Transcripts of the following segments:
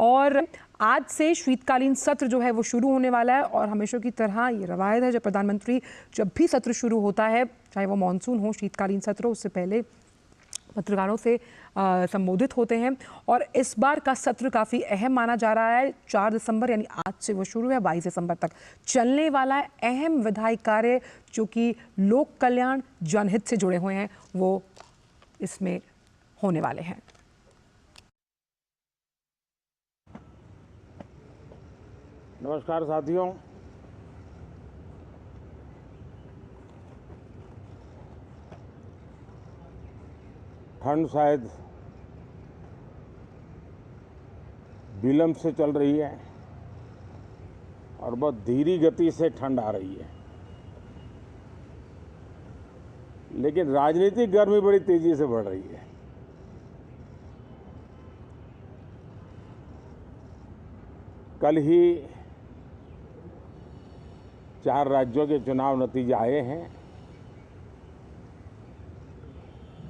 और आज से शीतकालीन सत्र जो है वो शुरू होने वाला है और हमेशा की तरह ये रवायत है जब प्रधानमंत्री जब भी सत्र शुरू होता है, चाहे वो मानसून हो, शीतकालीन सत्र हो, उससे पहले पत्रकारों से संबोधित होते हैं। और इस बार का सत्र काफ़ी अहम माना जा रहा है। 4 दिसंबर यानी आज से वो शुरू है, 22 दिसंबर तक चलने वाला है। अहम विधायी कार्य जो कि लोक कल्याण जनहित से जुड़े हुए हैं वो इसमें होने वाले हैं। नमस्कार साथियों, ठंड शायद विलंब से चल रही है और बहुत धीमी गति से ठंड आ रही है, लेकिन राजनीतिक गर्मी बड़ी तेजी से बढ़ रही है। कल ही 4 राज्यों के चुनाव नतीजे आए हैं।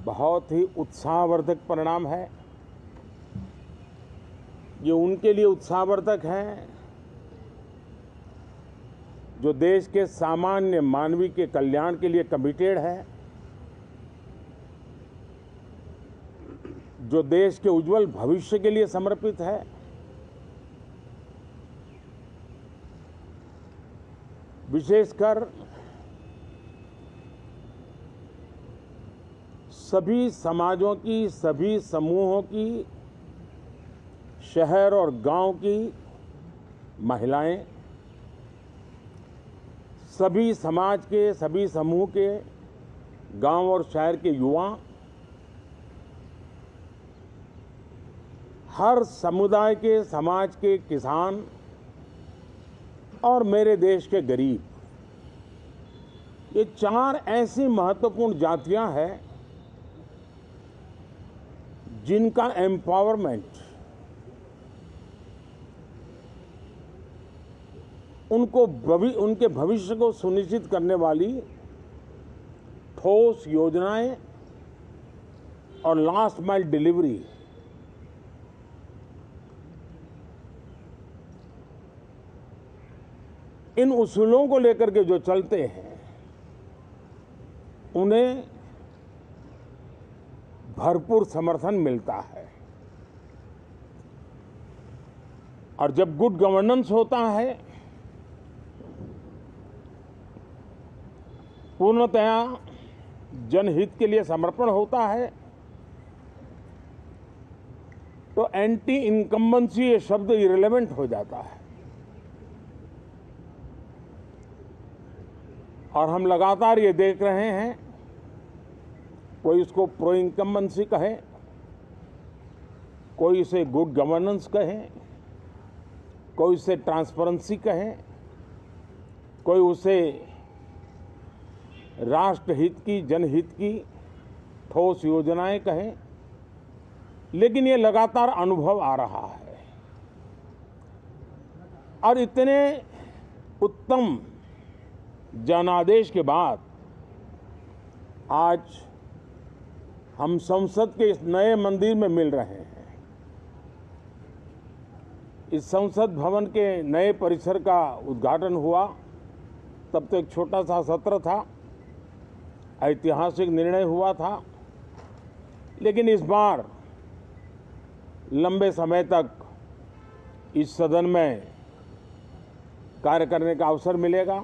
बहुत ही उत्साहवर्धक परिणाम है। ये उनके लिए उत्साहवर्धक है जो देश के सामान्य मानवी के कल्याण के लिए कमिटेड है, जो देश के उज्जवल भविष्य के लिए समर्पित है, विशेषकर सभी समाजों की, सभी समूहों की, शहर और गांव की महिलाएं, सभी समाज के, सभी समूह के, गांव और शहर के युवा, हर समुदाय के, समाज के किसान और मेरे देश के गरीब, ये 4 ऐसी महत्वपूर्ण जातियां हैं जिनका एम्पावरमेंट, उनके भविष्य को सुनिश्चित करने वाली ठोस योजनाएं और लास्ट माइल डिलीवरी, इन उसूलों को लेकर के जो चलते हैं उन्हें भरपूर समर्थन मिलता है। और जब गुड गवर्नेंस होता है, पूर्णतया जनहित के लिए समर्पण होता है, तो एंटी इनकम्बेंसी ये शब्द इरेलेवेंट हो जाता है। और हम लगातार ये देख रहे हैं, कोई इसको प्रो इनकम्बेंसी कहे, कोई इसे गुड गवर्नेंस कहे, कोई इसे ट्रांसपेरेंसी कहे, कोई उसे राष्ट्रहित की, जनहित की ठोस योजनाएं कहें, लेकिन ये लगातार अनुभव आ रहा है। और इतने उत्तम जनादेश के बाद आज हम संसद के इस नए मंदिर में मिल रहे हैं। इस संसद भवन के नए परिसर का उद्घाटन हुआ, तब तो एक छोटा सा सत्र था, ऐतिहासिक निर्णय हुआ था, लेकिन इस बार लंबे समय तक इस सदन में कार्य करने का अवसर मिलेगा।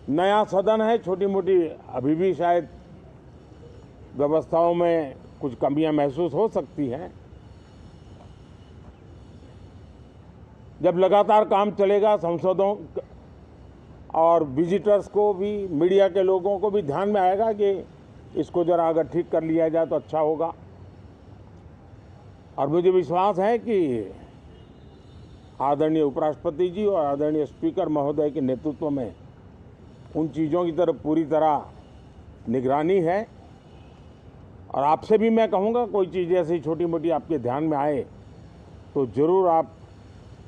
नया सदन है, छोटी मोटी अभी भी शायद व्यवस्थाओं में कुछ कमियां महसूस हो सकती हैं। जब लगातार काम चलेगा, सांसदों और विजिटर्स को भी, मीडिया के लोगों को भी ध्यान में आएगा कि इसको जरा अगर ठीक कर लिया जाए तो अच्छा होगा। और मुझे विश्वास है कि आदरणीय उपराष्ट्रपति जी और आदरणीय स्पीकर महोदय के नेतृत्व में उन चीज़ों की तरफ पूरी तरह निगरानी है। और आपसे भी मैं कहूँगा, कोई चीज़ ऐसी छोटी मोटी आपके ध्यान में आए तो ज़रूर आप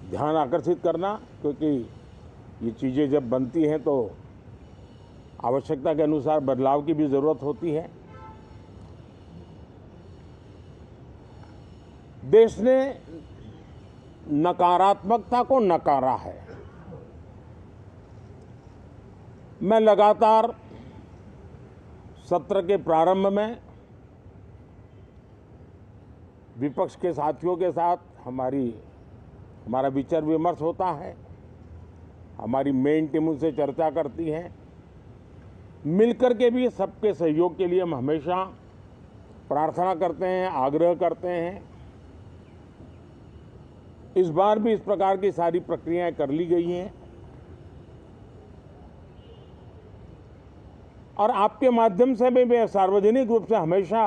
ध्यान आकर्षित करना, क्योंकि ये चीज़ें जब बनती हैं तो आवश्यकता के अनुसार बदलाव की भी ज़रूरत होती है। देश ने नकारात्मकता को नकारा है। मैं लगातार सत्र के प्रारंभ में विपक्ष के साथियों के साथ हमारा विचार विमर्श होता है, हमारी मेन टीम उनसे चर्चा करती है, मिलकर के भी सबके सहयोग के लिए हम हमेशा प्रार्थना करते हैं, आग्रह करते हैं। इस बार भी इस प्रकार की सारी प्रक्रियाएं कर ली गई हैं और आपके माध्यम से भी मैं सार्वजनिक रूप से हमेशा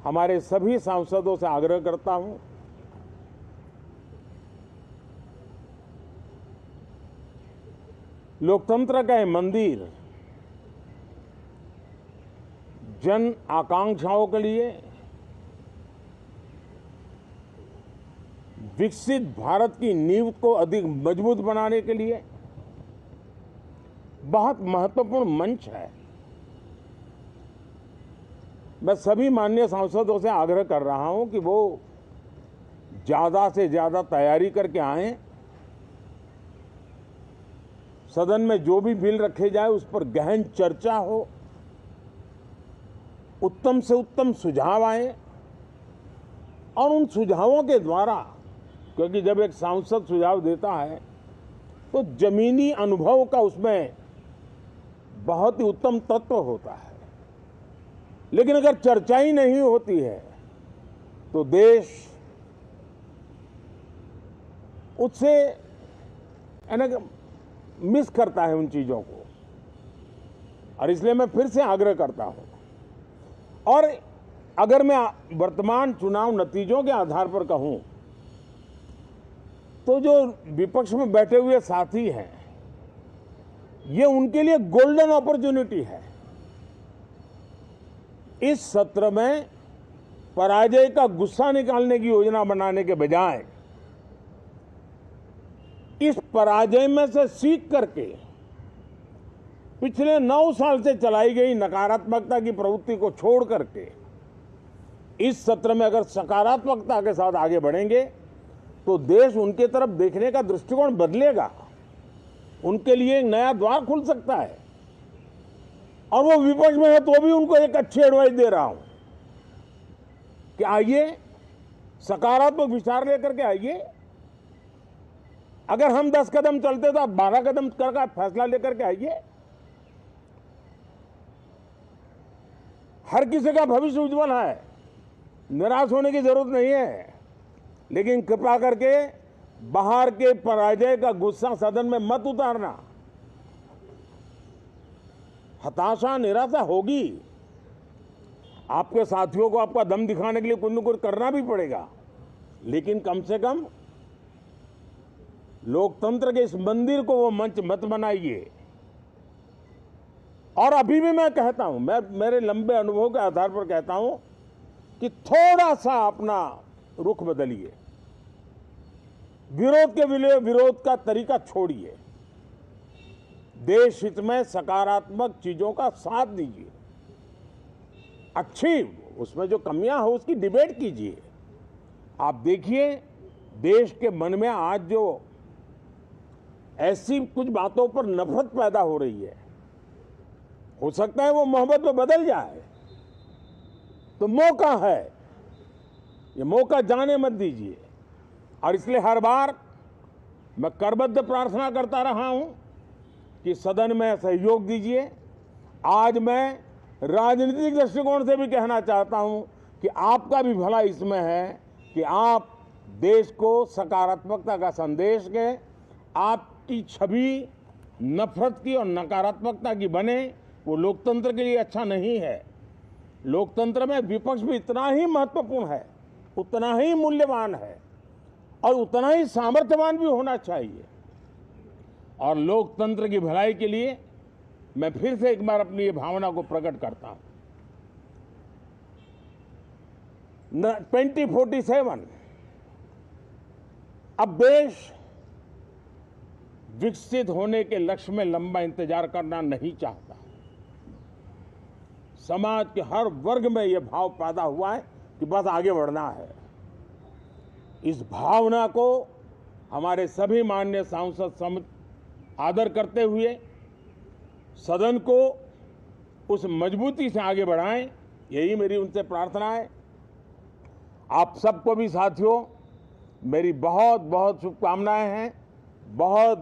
हमारे सभी सांसदों से आग्रह करता हूं, लोकतंत्र का ये मंदिर जन आकांक्षाओं के लिए, विकसित भारत की नींव को अधिक मजबूत बनाने के लिए बहुत महत्वपूर्ण मंच है। मैं सभी माननीय सांसदों से आग्रह कर रहा हूं कि वो ज्यादा से ज्यादा तैयारी करके आएं, सदन में जो भी बिल रखे जाए उस पर गहन चर्चा हो, उत्तम से उत्तम सुझाव आए और उन सुझावों के द्वारा, क्योंकि जब एक सांसद सुझाव देता है तो जमीनी अनुभव का उसमें बहुत ही उत्तम तत्व होता है, लेकिन अगर चर्चा ही नहीं होती है तो देश उससे मिस करता है उन चीजों को। और इसलिए मैं फिर से आग्रह करता हूं, और अगर मैं वर्तमान चुनाव नतीजों के आधार पर कहूं तो जो विपक्ष में बैठे हुए साथी हैं, ये उनके लिए गोल्डन अपॉर्चुनिटी है। इस सत्र में पराजय का गुस्सा निकालने की योजना बनाने के बजाय इस पराजय में से सीख करके पिछले 9 साल से चलाई गई नकारात्मकता की प्रवृत्ति को छोड़ करके इस सत्र में अगर सकारात्मकता के साथ आगे बढ़ेंगे तो देश उनके तरफ देखने का दृष्टिकोण बदलेगा, उनके लिए एक नया द्वार खुल सकता है। और वो विपक्ष में है तो भी उनको एक अच्छी एडवाइस दे रहा हूं कि आइए, सकारात्मक विचार लेकर के आइए। अगर हम 10 कदम चलते तो आप 12 कदम करके फैसला लेकर के आइए। हर किसी का भविष्य उज्जवल है, निराश होने की जरूरत नहीं है, लेकिन कृपा करके बाहर के पराजय का गुस्सा सदन में मत उतारना। हताशा, निराशा होगी, आपके साथियों को आपका दम दिखाने के लिए कुछ न कुछ करना भी पड़ेगा, लेकिन कम से कम लोकतंत्र के इस मंदिर को वो मंच मत बनाइए। और अभी भी मैं कहता हूं, मैं मेरे लंबे अनुभव के आधार पर कहता हूं कि थोड़ा सा अपना रुख बदलिए, विरोध के लिए विरोध का तरीका छोड़िए, देश हित में सकारात्मक चीजों का साथ दीजिए, अच्छी उसमें जो कमियां हो उसकी डिबेट कीजिए। आप देखिए देश के मन में आज जो ऐसी कुछ बातों पर नफरत पैदा हो रही है, हो सकता है वो मोहब्बत में बदल जाए, तो मौका है, ये मौका जाने मत दीजिए। और इसलिए हर बार मैं करबद्ध प्रार्थना करता रहा हूं कि सदन में सहयोग दीजिए। आज मैं राजनीतिक दृष्टिकोण से भी कहना चाहता हूं कि आपका भी भला इसमें है कि आप देश को सकारात्मकता का संदेश दें, आपकी छवि नफरत की और नकारात्मकता की बने, वो लोकतंत्र के लिए अच्छा नहीं है। लोकतंत्र में विपक्ष भी इतना ही महत्वपूर्ण है, उतना ही मूल्यवान है और उतना ही सामर्थ्यवान भी होना चाहिए। और लोकतंत्र की भलाई के लिए मैं फिर से एक बार अपनी ये भावना को प्रकट करता हूं। 2047 अब देश विकसित होने के लक्ष्य में लंबा इंतजार करना नहीं चाहता। समाज के हर वर्ग में यह भाव पैदा हुआ है कि बस आगे बढ़ना है। इस भावना को हमारे सभी माननीय सांसद आदर करते हुए सदन को उस मजबूती से आगे बढ़ाएं, यही मेरी उनसे प्रार्थना है। आप सबको भी साथियों मेरी बहुत बहुत शुभकामनाएं हैं। बहुत